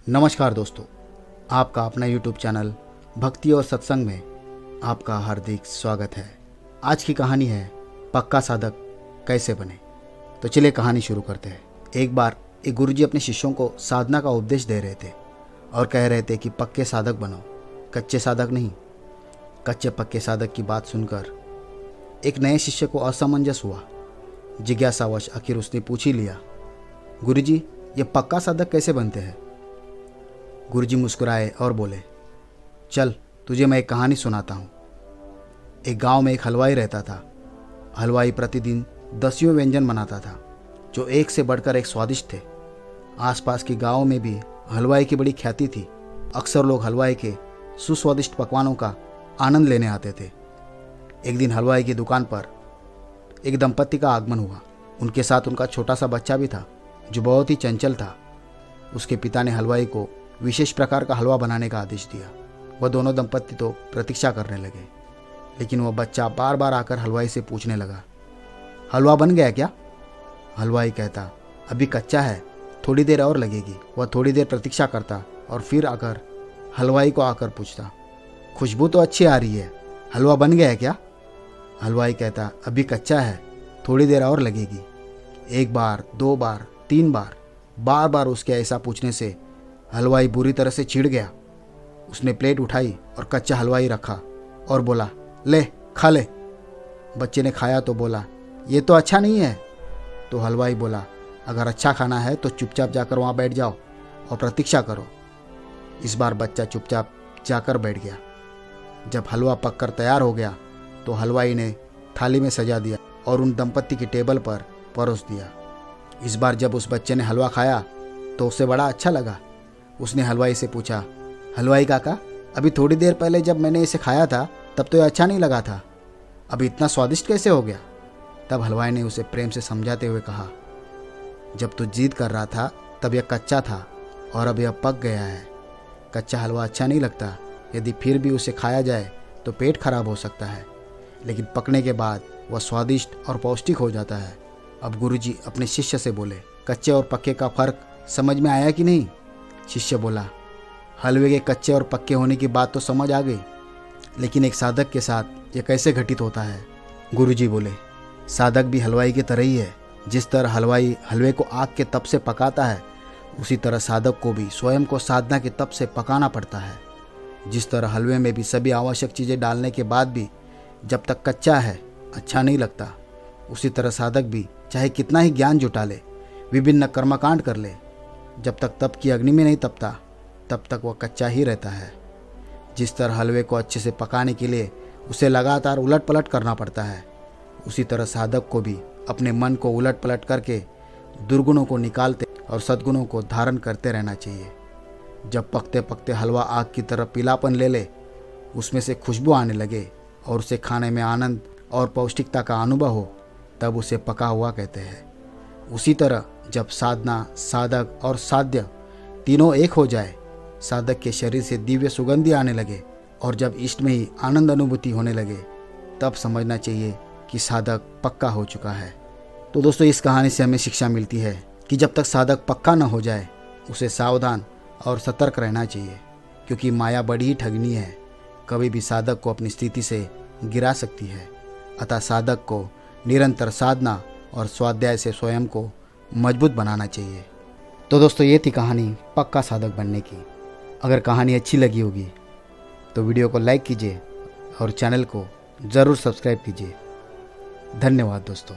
नमस्कार दोस्तों, आपका अपना YouTube चैनल भक्ति और सत्संग में आपका हार्दिक स्वागत है। आज की कहानी है पक्का साधक कैसे बने। तो चलिए कहानी शुरू करते हैं। एक बार एक गुरुजी अपने शिष्यों को साधना का उपदेश दे रहे थे और कह रहे थे कि पक्के साधक बनो, कच्चे साधक नहीं। कच्चे पक्के साधक की बात सुनकर एक नए शिष्य को असमंजस हुआ। जिज्ञासावश आखिर उसने पूछ ही लिया, गुरुजी ये पक्का साधक कैसे बनते हैं। गुरुजी मुस्कुराए और बोले, चल तुझे मैं एक कहानी सुनाता हूँ। एक गांव में एक हलवाई रहता था। हलवाई प्रतिदिन 10 व्यंजन बनाता था जो एक से बढ़कर एक स्वादिष्ट थे। आसपास के गांवों में भी हलवाई की बड़ी ख्याति थी। अक्सर लोग हलवाई के सुस्वादिष्ट पकवानों का आनंद लेने आते थे। एक दिन हलवाई की दुकान पर एक दंपत्ति का आगमन हुआ। उनके साथ उनका छोटा सा बच्चा भी था जो बहुत ही चंचल था। उसके पिता ने हलवाई को विशेष प्रकार का हलवा बनाने का आदेश दिया। वह दोनों दंपत्ति तो प्रतीक्षा करने लगे, लेकिन वह बच्चा बार बार आकर हलवाई से पूछने लगा, हलवा बन गया क्या। हलवाई कहता, अभी कच्चा है, थोड़ी देर और लगेगी। वह थोड़ी देर प्रतीक्षा करता और फिर आकर हलवाई को आकर पूछता, खुशबू तो अच्छी आ रही है, हलवा बन गया है क्या। हलवाई कहता, अभी कच्चा है, थोड़ी देर और लगेगी। एक बार, 2 बार, 3 बार, बार बार उसके ऐसा पूछने से हलवाई बुरी तरह से चिढ़ गया। उसने प्लेट उठाई और कच्चा हलवाई रखा और बोला, ले खा ले। बच्चे ने खाया तो बोला, ये तो अच्छा नहीं है। तो हलवाई बोला, अगर अच्छा खाना है तो चुपचाप जाकर वहाँ बैठ जाओ और प्रतीक्षा करो। इस बार बच्चा चुपचाप जाकर बैठ गया। जब हलवा पककर तैयार हो गया तो हलवाई ने थाली में सजा दिया और उन दंपत्ति की टेबल पर परोस दिया। इस बार जब उस बच्चे ने हलवा खाया तो उसे बड़ा अच्छा लगा। उसने हलवाई से पूछा, हलवाई काका, अभी थोड़ी देर पहले जब मैंने इसे खाया था तब तो ये अच्छा नहीं लगा था, अभी इतना स्वादिष्ट कैसे हो गया। तब हलवाई ने उसे प्रेम से समझाते हुए कहा, जब तू जिद कर रहा था तब यह कच्चा था और अब यह पक गया है। कच्चा हलवा अच्छा नहीं लगता, यदि फिर भी उसे खाया जाए तो पेट खराब हो सकता है, लेकिन पकने के बाद वह स्वादिष्ट और पौष्टिक हो जाता है। अब गुरुजी अपने शिष्य से बोले, कच्चे और पक्के का फर्क समझ में आया कि नहीं। शिष्य बोला, हलवे के कच्चे और पक्के होने की बात तो समझ आ गई, लेकिन एक साधक के साथ यह कैसे घटित होता है। गुरुजी बोले, साधक भी हलवाई की तरह ही है। जिस तरह हलवाई हलवे को आग के तप से पकाता है, उसी तरह साधक को भी स्वयं को साधना के तप से पकाना पड़ता है। जिस तरह हलवे में भी सभी आवश्यक चीज़ें डालने के बाद भी जब तक कच्चा है अच्छा नहीं लगता, उसी तरह साधक भी चाहे कितना ही ज्ञान जुटा ले, विभिन्न कर्मकांड कर ले, जब तक तप की अग्नि में नहीं तपता तब तक वह कच्चा ही रहता है। जिस तरह हलवे को अच्छे से पकाने के लिए उसे लगातार उलट पलट करना पड़ता है, उसी तरह साधक को भी अपने मन को उलट पलट करके दुर्गुणों को निकालते और सद्गुणों को धारण करते रहना चाहिए। जब पकते पकते हलवा आग की तरह पीलापन ले ले, उसमें से खुशबू आने लगे और उसे खाने में आनंद और पौष्टिकता का अनुभव हो, तब उसे पका हुआ कहते हैं। उसी तरह जब साधना, साधक और साध्य तीनों एक हो जाए, साधक के शरीर से दिव्य सुगंधी आने लगे और जब इष्ट में ही आनंद अनुभूति होने लगे, तब समझना चाहिए कि साधक पक्का हो चुका है। तो दोस्तों, इस कहानी से हमें शिक्षा मिलती है कि जब तक साधक पक्का न हो जाए उसे सावधान और सतर्क रहना चाहिए, क्योंकि माया बड़ी ही ठगनी है, कभी भी साधक को अपनी स्थिति से गिरा सकती है। अतः साधक को निरंतर साधना और स्वाध्याय से स्वयं को मजबूत बनाना चाहिए। तो दोस्तों, ये थी कहानी पक्का साधक बनने की। अगर कहानी अच्छी लगी होगी तो वीडियो को लाइक कीजिए और चैनल को ज़रूर सब्सक्राइब कीजिए। धन्यवाद दोस्तों।